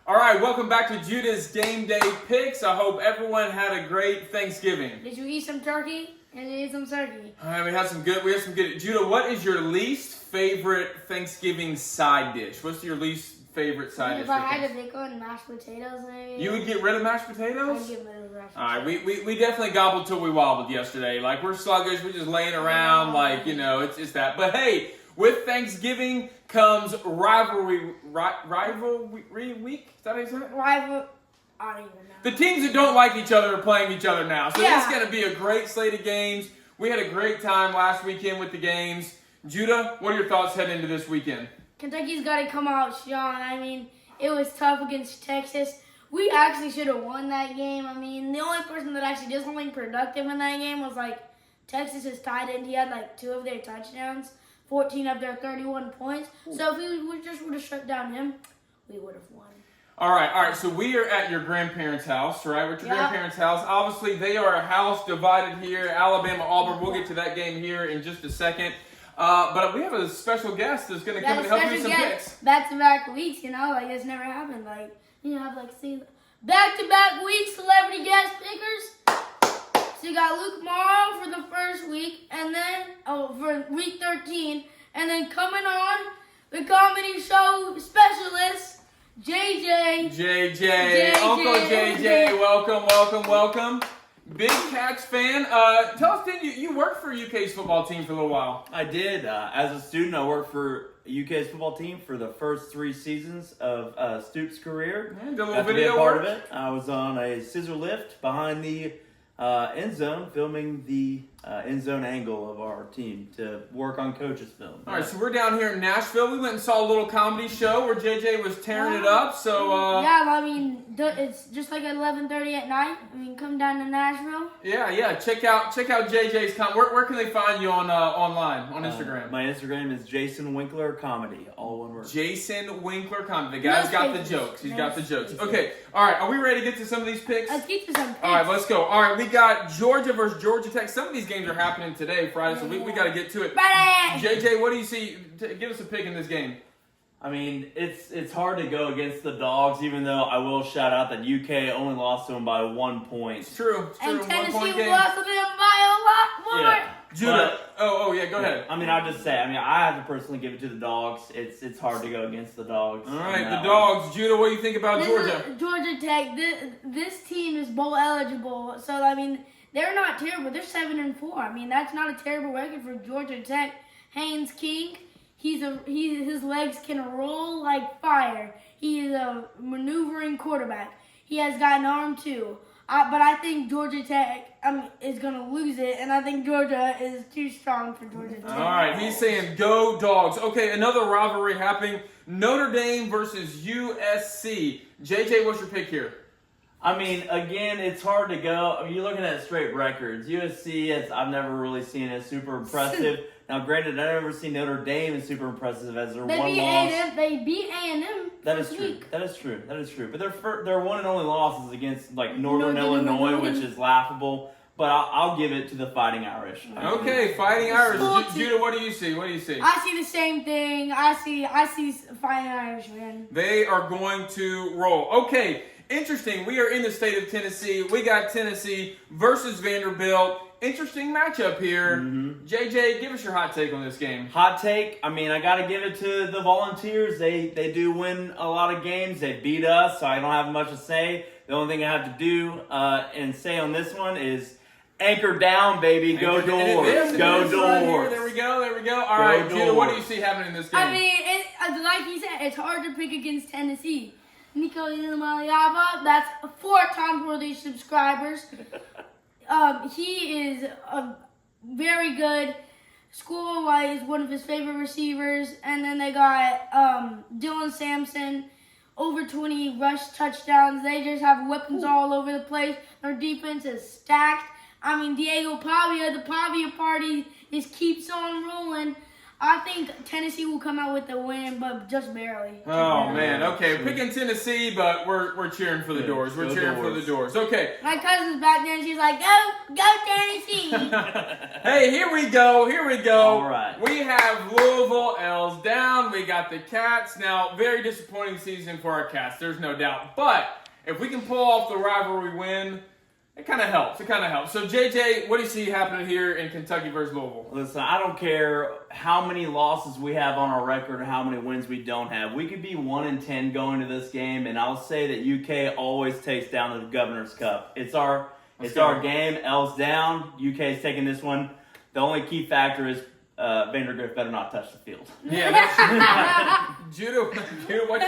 All right, welcome back to Judah's Game Day Picks. I hope everyone had a great Thanksgiving. Did you eat some turkey? And you ate some turkey. All right, we had some good. Judah, what is your least favorite Thanksgiving side dish? What's your least favorite side dish? If I had to pick one, mashed potatoes maybe. You would get rid of mashed potatoes? I'd get rid of mashed potatoes. All right, we definitely gobbled till we wobbled yesterday. Like, we're sluggish, we're just laying around, like, you know, it's just that. But hey, with Thanksgiving comes rivalry week? Is that how you say it? I don't even know. The teams that don't like each other are playing each other now. So Yeah. it's going to be a great slate of games. We had a great time last weekend with the games. Judah, what are your thoughts heading into this weekend? Kentucky's got to come out strong. I mean, it was tough against Texas. We actually should have won that game. I mean, the only person that actually did something productive in that game was, like, Texas's tight end. He had, like, 2 of their touchdowns, 14 of their 31 points. So if we just would have shut down him, we would have won. All right. So we are at your grandparents' house, right? We're at your grandparents' house. Obviously, they are a house divided here. Alabama, Auburn. We'll get to that game here in just a second. But we have a special guest that's going to come and help you with some picks. Back-to-back weeks, you know, like it's never happened. Like, you have like back-to-back week celebrity guest pickers. So you got Luke Morrow for the first week, and then for week 13, and then coming on the comedy show specialist. JJ. Uncle JJ, welcome. Big Cats fan. Tell us, didn't you worked for UK's football team for a little while? I did. As a student, I worked for UK's football team for the first 3 seasons of Stoops' career. Yeah, did a little Got to be video a part work. of it. I was on a scissor lift behind the end zone, filming the end zone angle of our team to work on coaches' film. All right, so we're down here in Nashville. We went and saw a little comedy show where JJ was tearing it up. So yeah, I mean, it's just like at 11:30 at night. I mean, come down to Nashville. yeah. Check out JJ's Where can they find you on online on Instagram? My Instagram is Jason Winkler Comedy, all one word. Jason Winkler Comedy. The guy's got the jokes. He's got the jokes. Nice. Okay. All right. Are we ready to get to some of these picks? Let's get to some picks. All right, let's go. All right, we got Georgia versus Georgia Tech. Some of these games are happening today, Friday, so we got to get to it. Ready. JJ, what do you see? Give us a pick in this game. I mean, it's hard to go against the Dogs, even though I will shout out that UK only lost to them by 1 point. It's true. And 1 Tennessee point game. lost to them by a lot more. Yeah. Judah. Yeah, go ahead. I mean, I'll just say, I have to personally give it to the Dogs. It's hard to go against the Dogs. All right, the Dogs. Judah, what do you think about Georgia? Georgia Tech. This team is bowl eligible, so I mean they're not terrible. They're 7-4. I mean that's not a terrible record for Georgia Tech. Haynes King, his legs can roll like fire. He is a maneuvering quarterback. He has got an arm too. But I think Georgia Tech is going to lose it, and I think Georgia is too strong for Georgia Tech. All right, he's saying go Dogs. Okay, another rivalry happening. Notre Dame versus USC. JJ, what's your pick here? I mean, again, it's hard to go. I mean, you're looking at straight records. USC, I've never really seen it super impressive. Now, granted, I've never seen Notre Dame as super impressive as their one loss. They beat A&M. That is true. But their one and only loss is against like Northern Illinois, which is laughable. But I'll give it to the Fighting Irish. Okay, Fighting Irish. Judah, what do you see? I see the same thing. I see Fighting Irish, man. They are going to roll. Okay, interesting. We are in the state of Tennessee. We got Tennessee versus Vanderbilt. Interesting matchup here. Mm-hmm. JJ, give us your hot take on this game. Hot take. I mean, I got to give it to the Volunteers. They do win a lot of games. They beat us, so I don't have much to say. The only thing I have to do and say on this one is anchor down, baby. Go Doors. Go Doors. There we go. All right, Judah, what do you see happening in this game? I mean, like you said, it's hard to pick against Tennessee. Nico Iamaleava, that's 4 times worthy subscribers. He is a very good school-wise, one of his favorite receivers. And then they got Dylan Sampson, over 20 rush touchdowns. They just have weapons all over the place. Their defense is stacked. I mean, Diego Pavia, the Pavia party keeps on rolling. I think Tennessee will come out with the win, but just barely. Oh man, okay, picking Tennessee, but we're cheering for the Doors. We're cheering for the Doors. Okay. My cousin's back there, and she's like, "Go Tennessee!" Hey, here we go. All right. We have Louisville L's down. We got the Cats. Now, very disappointing season for our Cats. There's no doubt. But if we can pull off the rivalry win, it kind of helps. So, JJ, what do you see happening here in Kentucky versus Louisville? Listen, I don't care how many losses we have on our record or how many wins we don't have. We could be 1-10 going to this game, and I'll say that UK always takes down the Governor's Cup. It's our game. L's down. UK's taking this one. The only key factor is Vandergrift better not touch the field. Yeah. That's, Judah, what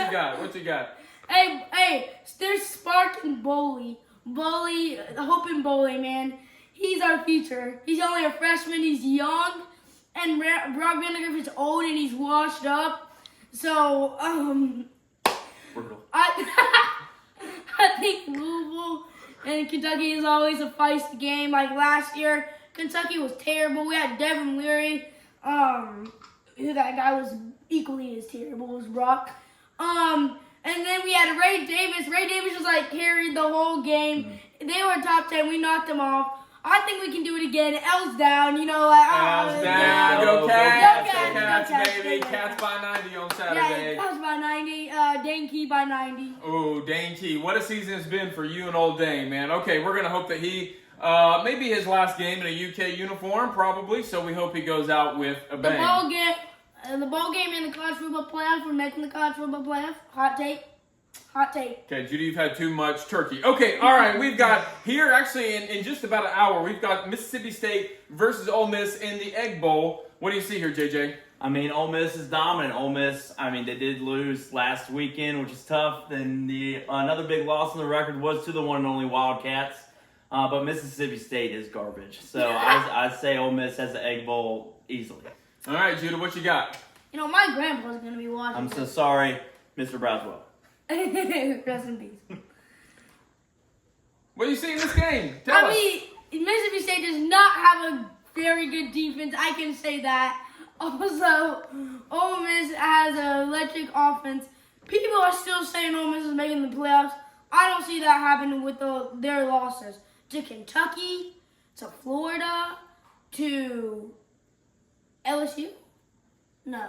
you got? Hey, there's Spark and Boley, Hope and Boley, man. He's our future. He's only a freshman. He's young, and Brock Vandergrift is old and he's washed up. So, Brutal. I think Louisville and Kentucky is always a feisty game. Like last year, Kentucky was terrible. We had Devin Leary. Who that guy was equally as terrible as Brock. And then we had Ray Davis. Ray Davis was like carried the whole game. They were top 10. We knocked them off. I think we can do it again. L's down. You know, like L's down. Go Cats. Go Cats, baby. yeah. Cats by 90 on Saturday. Yeah, Cats by 90. Dane Key by 90. Oh, Dane Key. What a season it's been for you and old Dane, man. Okay, we're gonna hope that he maybe his last game in a UK uniform, probably. So we hope he goes out with a bang. The ball game in the college football playoff. We're making the college football playoff. Hot take. Okay, Judy, you've had too much turkey. Okay, all right, we've got here actually in just about an hour, we've got Mississippi State versus Ole Miss in the Egg Bowl. What do you see here, JJ? I mean, Ole Miss is dominant. Ole Miss, I mean, they did lose last weekend, which is tough. Then another big loss on the record was to the one and only Wildcats. But Mississippi State is garbage. So I'd say Ole Miss has the Egg Bowl easily. All right, Judah, what you got? You know, my grandpa's going to be watching. I'm so sorry, Mr. Braswell. Rest in peace. What do you see in this game? Tell us. Mississippi State does not have a very good defense. I can say that. Also, Ole Miss has an electric offense. People are still saying Ole Miss is making the playoffs. I don't see that happening with their losses to Kentucky, to Florida, to LSU. No.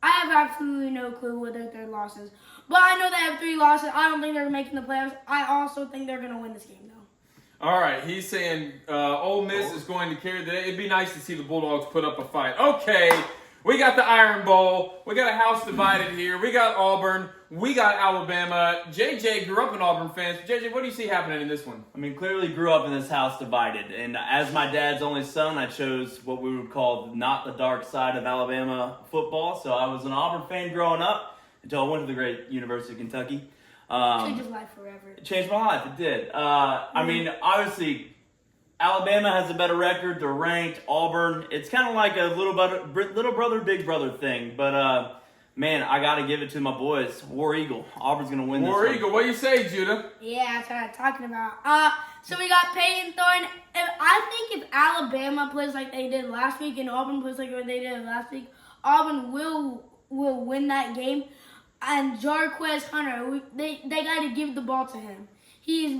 I have absolutely no clue what their third loss is. But I know they have 3 losses. I don't think they're making the playoffs. I also think they're going to win this game, though. All right, he's saying Ole Miss is going to carry the day. It'd be nice to see the Bulldogs put up a fight. Okay, we got the Iron Bowl. We got a house divided here. We got Auburn. We got Alabama. JJ grew up in Auburn fans. JJ, what do you see happening in this one? I mean, clearly grew up in this house divided. And as my dad's only son, I chose what we would call not the dark side of Alabama football. So I was an Auburn fan growing up until I went to the great University of Kentucky. Changed his life forever. It changed my life. It did. I mean, obviously, Alabama has a better record. They're ranked. Auburn, it's kind of like a little brother, big brother thing. But, man, I got to give it to my boys. War Eagle. Auburn's going to win this one. War Eagle. What do you say, Judah? Yeah, that's what I'm talking about. So we got Peyton Thorne. I think if Alabama plays like they did last week and Auburn plays like they did last week, Auburn will win that game. And Jarquez Hunter, they got to give the ball to him. He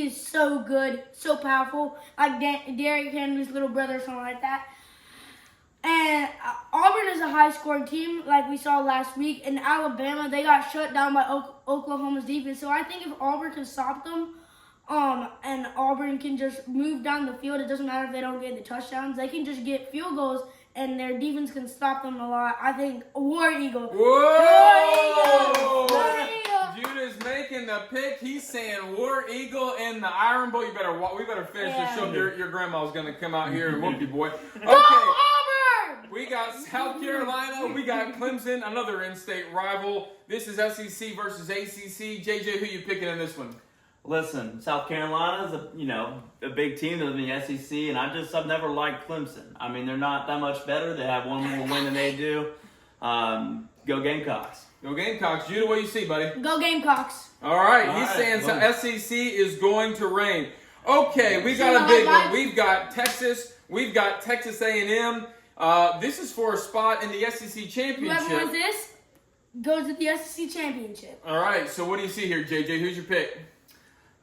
is so good, so powerful, like Derrick Henry's little brother or something like that. And Auburn is a high-scoring team, like we saw last week. And Alabama, they got shut down by Oklahoma's defense. So I think if Auburn can stop them, and Auburn can just move down the field, it doesn't matter if they don't get the touchdowns. They can just get field goals, and their defense can stop them a lot. I think War Eagle. Whoa! War Eagle. Judah's making the pick. He's saying War Eagle in the Iron Bowl. We better finish this show. Your grandma's going to come out here and whoop you, boy. Okay. Go Auburn! We got South Carolina. We got Clemson, another in-state rival. This is SEC versus ACC. JJ, who you picking in this one? Listen, South Carolina's a big team in the SEC, and I've never liked Clemson. I mean, they're not that much better. They have one more win than they do. Go Gamecocks. Go Gamecocks. Judah, what do you see, buddy? Go Gamecocks. All right, he's saying SEC is going to reign. Okay, we got a big one. We've got Texas. We've got Texas A&M. This is for a spot in the SEC championship. Whoever wins this goes to the SEC championship. All right. So what do you see here, JJ? Who's your pick?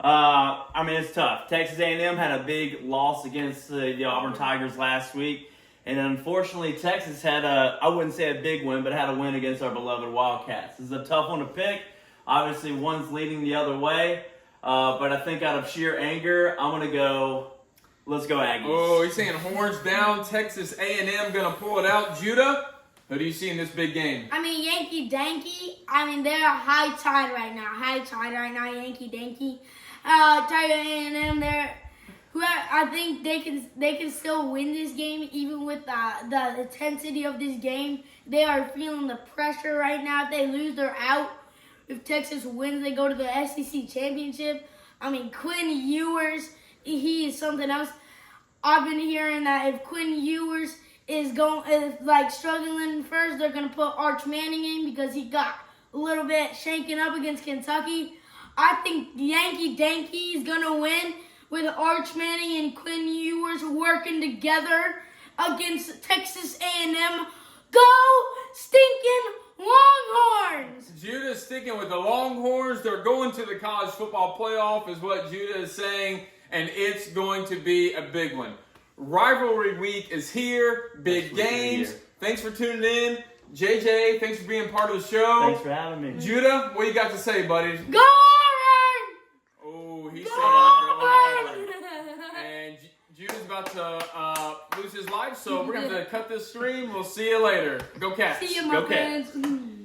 I mean, it's tough. Texas A&M had a big loss against the Auburn Tigers last week. And unfortunately, Texas had I wouldn't say a big win, but had a win against our beloved Wildcats. This is a tough one to pick. Obviously, one's leading the other way. But I think out of sheer anger, I'm going to go, let's go Aggies. Oh, he's saying horns down. Texas A&M going to pull it out. Judah, who do you see in this big game? I mean, Yankee Danky. I mean, they're high tide right now. Yankee Danky. Tiger A&M, I think they can still win this game even with the intensity of this game. They are feeling the pressure right now. If they lose, they're out. If Texas wins, they go to the SEC championship. I mean, Quinn Ewers, he is something else. I've been hearing that if Quinn Ewers is struggling first, they're gonna put Arch Manning in because he got a little bit shaken up against Kentucky. I think Yankee Danky is gonna win with Arch Manning and Quinn Ewers working together against Texas A&M. Go stinking Longhorns! Judah's sticking with the Longhorns. They're going to the college football playoff is what Judah is saying, and it's going to be a big one. Rivalry week is here. Big games. Thanks for tuning in. JJ, thanks for being part of the show. Thanks for having me. Judah, what you got to say, buddy? Go Auburn! Oh, he Go said Auburn. Auburn! And Judah's about to lose his life, so we're going to have to cut this stream. We'll see you later. Go Cats. See you, my Go Cats. friends.